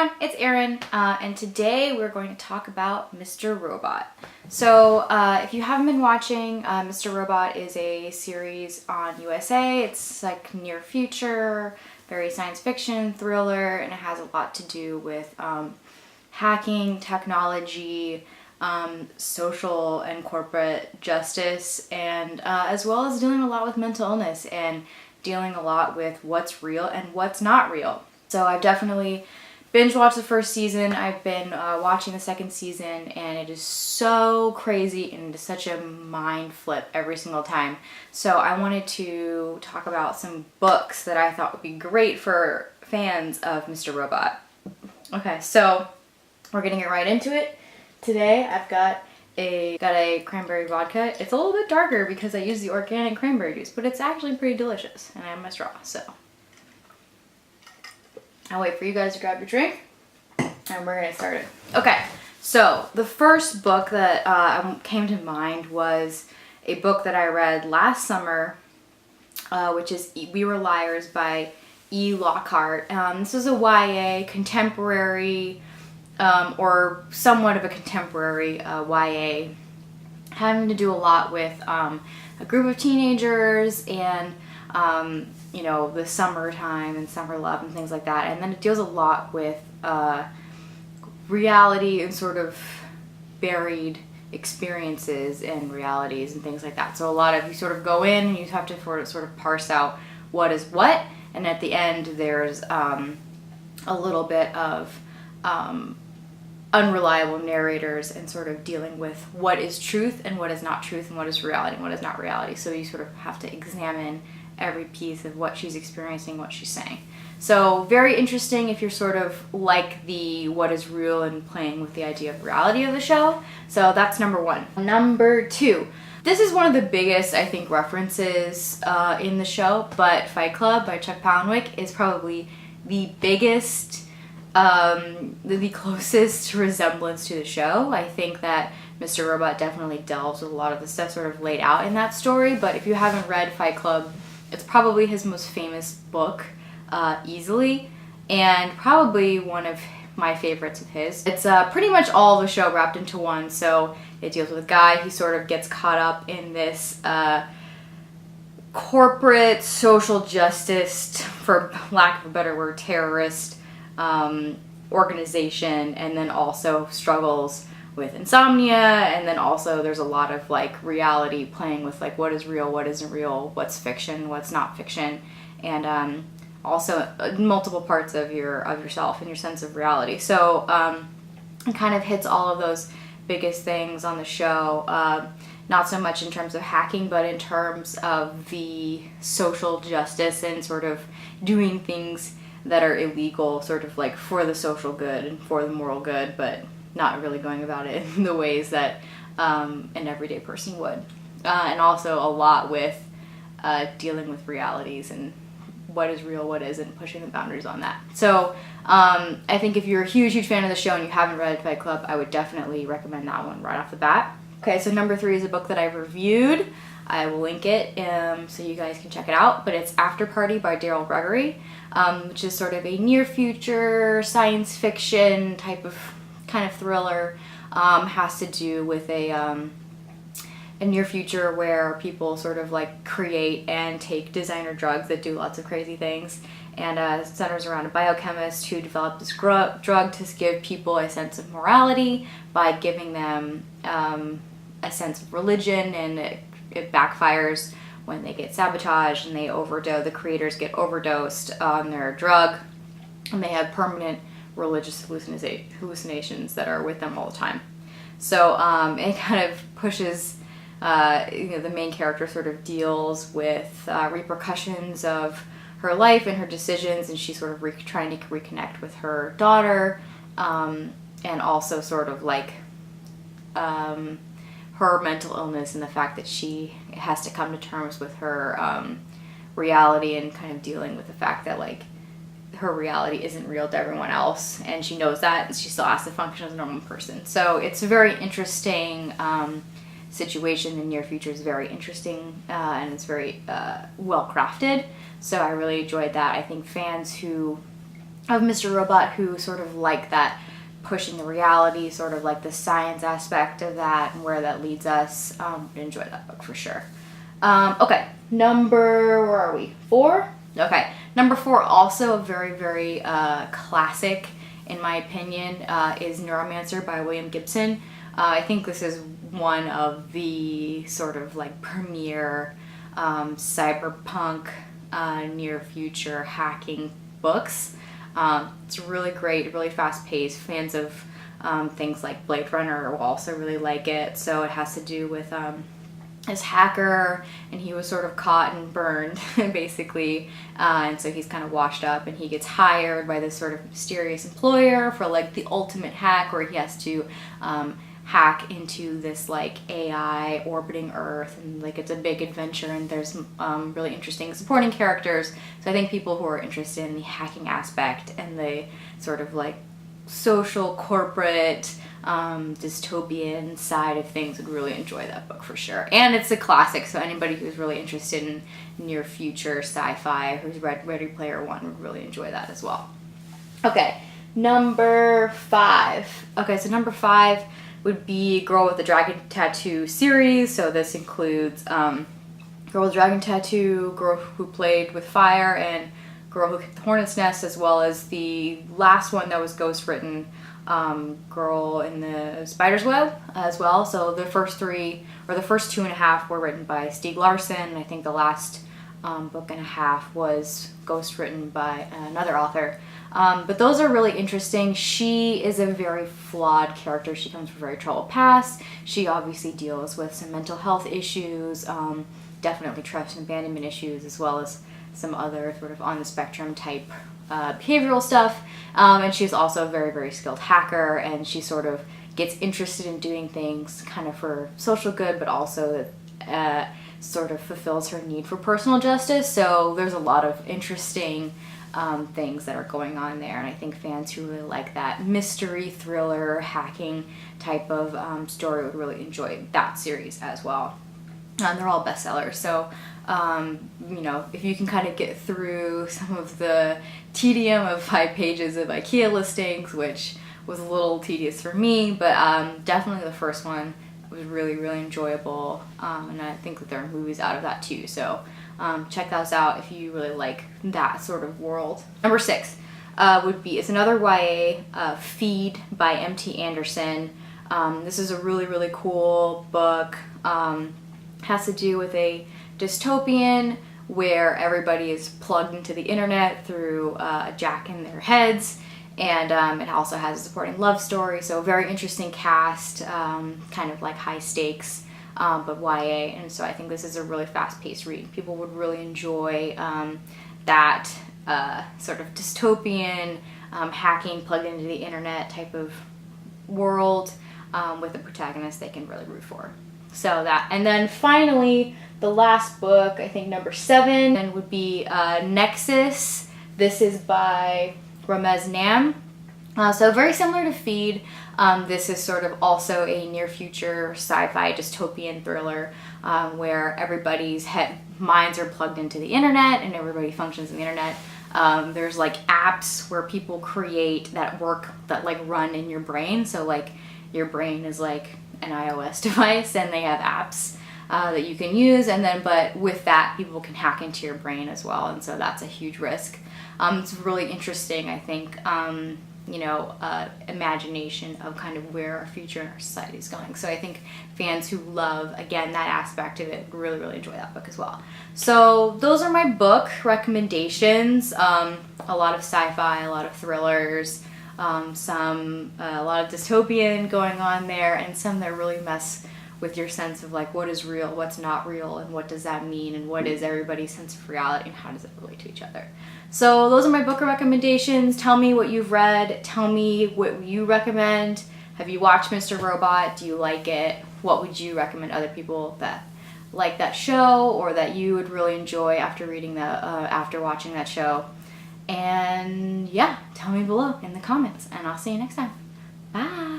everyone, it's Erin, and today we're going to talk about Mr. Robot. So if you haven't been watching, Mr. Robot is a series on USA. It's like near future, very science fiction, thriller, and it has a lot to do with hacking, technology, social and corporate justice, and as well as dealing a lot with mental illness and dealing a lot with what's real and what's not real. So I've definitely binge watched the first season. I've been watching the second season, and it is so crazy and it's such a mind flip every single time. So I wanted to talk about some books that I thought would be great for fans of Mr. Robot. Okay, so we're getting right into it. Today I've got a cranberry vodka. It's a little bit darker because I use the organic cranberry juice, but it's actually pretty delicious, and I have my straw, so I'll wait for you guys to grab your drink, and we're gonna start it. Okay, so the first book that came to mind was a book that I read last summer, which is We Were Liars by E. Lockhart. This is a YA contemporary, or somewhat of a contemporary YA, having to do a lot with a group of teenagers and you know, the summertime and summer love and things like that. And then it deals a lot with reality and sort of buried experiences and realities and things like that. So a lot of, you sort of go in and you have to sort of parse out what is what, and at the end there's a little bit of unreliable narrators and sort of dealing with what is truth and what is not truth and what is reality and what is not reality. So you sort of have to examine every piece of what she's experiencing, what she's saying. So very interesting if you're sort of like the what is real and playing with the idea of reality of the show. So that's number one. Number two, this is one of the biggest, I think, references in the show, but Fight Club by Chuck Palahniuk is probably the biggest, the closest resemblance to the show. I think that Mr. Robot definitely delves with a lot of the stuff sort of laid out in that story, but if you haven't read Fight Club, it's probably his most famous book, easily, and probably one of my favorites of his. It's pretty much all the show wrapped into one. So it deals with a guy who sort of gets caught up in this corporate social justice, for lack of a better word, terrorist organization, and then also struggles with insomnia, and then also there's a lot of like reality playing with like what is real, what isn't real, what's fiction, what's not fiction, and also multiple parts of yourself and your sense of reality. So it kind of hits all of those biggest things on the show, not so much in terms of hacking, but in terms of the social justice and sort of doing things that are illegal, sort of like for the social good and for the moral good, but not really going about it in the ways that an everyday person would. And also a lot with dealing with realities and what is real, what isn't, pushing the boundaries on that. So I think if you're a huge fan of the show and you haven't read Fight Club, I would definitely recommend that one right off the bat. Okay, so number three is a book that I've reviewed. I will link it so you guys can check it out, but it's After Party by Daryl Gregory, which is sort of a near future science fiction type of kind of thriller. Has to do with a near future where people sort of like create and take designer drugs that do lots of crazy things, and centers around a biochemist who developed this drug to give people a sense of morality by giving them a sense of religion, and it backfires when they get sabotaged and they overdose. The creators get overdosed on their drug, and they have permanent religious hallucinations that are with them all the time. So it kind of pushes, you know, the main character sort of deals with repercussions of her life and her decisions, and she's sort of trying to reconnect with her daughter, and also sort of like her mental illness and the fact that she has to come to terms with her reality, and kind of dealing with the fact that like her reality isn't real to everyone else, and she knows that, and she still has to function as a normal person. So it's a very interesting situation. The near future is very interesting, and it's very well crafted. So I really enjoyed that. I think fans who of Mr. Robot who sort of like that pushing the reality, sort of like the science aspect of that and where that leads us. Enjoy that book for sure. Okay, where are we? 4? Okay, number 4, also a very, very classic, in my opinion, is Neuromancer by William Gibson. I think this is one of the sort of like premier cyberpunk near future hacking books. It's really great, really fast paced. Fans of things like Blade Runner will also really like it. So it has to do with this hacker, and he was sort of caught and burned basically, and so he's kind of washed up, and he gets hired by this sort of mysterious employer for like the ultimate hack, where he has to hack into this like AI orbiting Earth, and like it's a big adventure, and there's really interesting supporting characters. So I think people who are interested in the hacking aspect and the sort of like social corporate dystopian side of things would really enjoy that book for sure. And it's a classic, so anybody who's really interested in near future sci-fi, who's read Ready Player One, would really enjoy that as well. Okay, number 5. Okay, so number 5 would be Girl with the Dragon Tattoo series. So this includes Girl with the Dragon Tattoo, Girl Who Played with Fire, and Girl Who Kicked the Hornet's Nest, as well as the last one that was ghostwritten, Girl in the Spider's Web as well. So the first 3, or the first 2.5, were written by Stieg Larsson, and I think the last book and a half was ghostwritten by another author. But those are really interesting. She is a very flawed character. She comes from a very troubled past. She obviously deals with some mental health issues, definitely trust and abandonment issues, as well as some other sort of on the spectrum type behavioral stuff. And she's also a very, very skilled hacker, and she sort of gets interested in doing things kind of for social good, but also sort of fulfills her need for personal justice. So there's a lot of interesting things that are going on there, and I think fans who really like that mystery thriller hacking type of story would really enjoy that series as well. They're all bestsellers, so you know, if you can kind of get through some of the tedium of 5 pages of IKEA listings, which was a little tedious for me, but definitely the first one was really, really enjoyable, and I think that there are movies out of that too, so check those out if you really like that sort of world. Number 6 would be, it's another YA, Feed by M.T. Anderson. This is a really, really cool book. Has to do with a dystopian where everybody is plugged into the internet through a jack in their heads, and it also has a supporting love story, so very interesting cast, kind of like high stakes, but YA, and so I think this is a really fast-paced read. People would really enjoy that sort of dystopian hacking plugged into the internet type of world with a protagonist they can really root for. So that, and then finally the last book, I think number 7, would be Nexus. This is by Ramez Nam. So very similar to Feed. This is sort of also a near future sci-fi dystopian thriller where everybody's minds are plugged into the internet and everybody functions in the internet. There's like apps where people create that work that like run in your brain. So like your brain is like an iOS device, and they have apps that you can use, and then but with that people can hack into your brain as well, and so that's a huge risk. It's really interesting, I think, you know, imagination of kind of where our future and our society is going. So I think fans who love, again, that aspect of it really, really enjoy that book as well. So those are my book recommendations. A lot of sci-fi, a lot of thrillers, a lot of dystopian going on there, and some that really mess with your sense of like what is real, what's not real, and what does that mean, and what is everybody's sense of reality, and how does it relate to each other. So those are my book recommendations. Tell me what you've read. Tell me what you recommend. Have you watched Mr. Robot? Do you like it? What would you recommend other people that like that show, or that you would really enjoy after reading that, after watching that show? And yeah, tell me below in the comments, and I'll see you next time. Bye.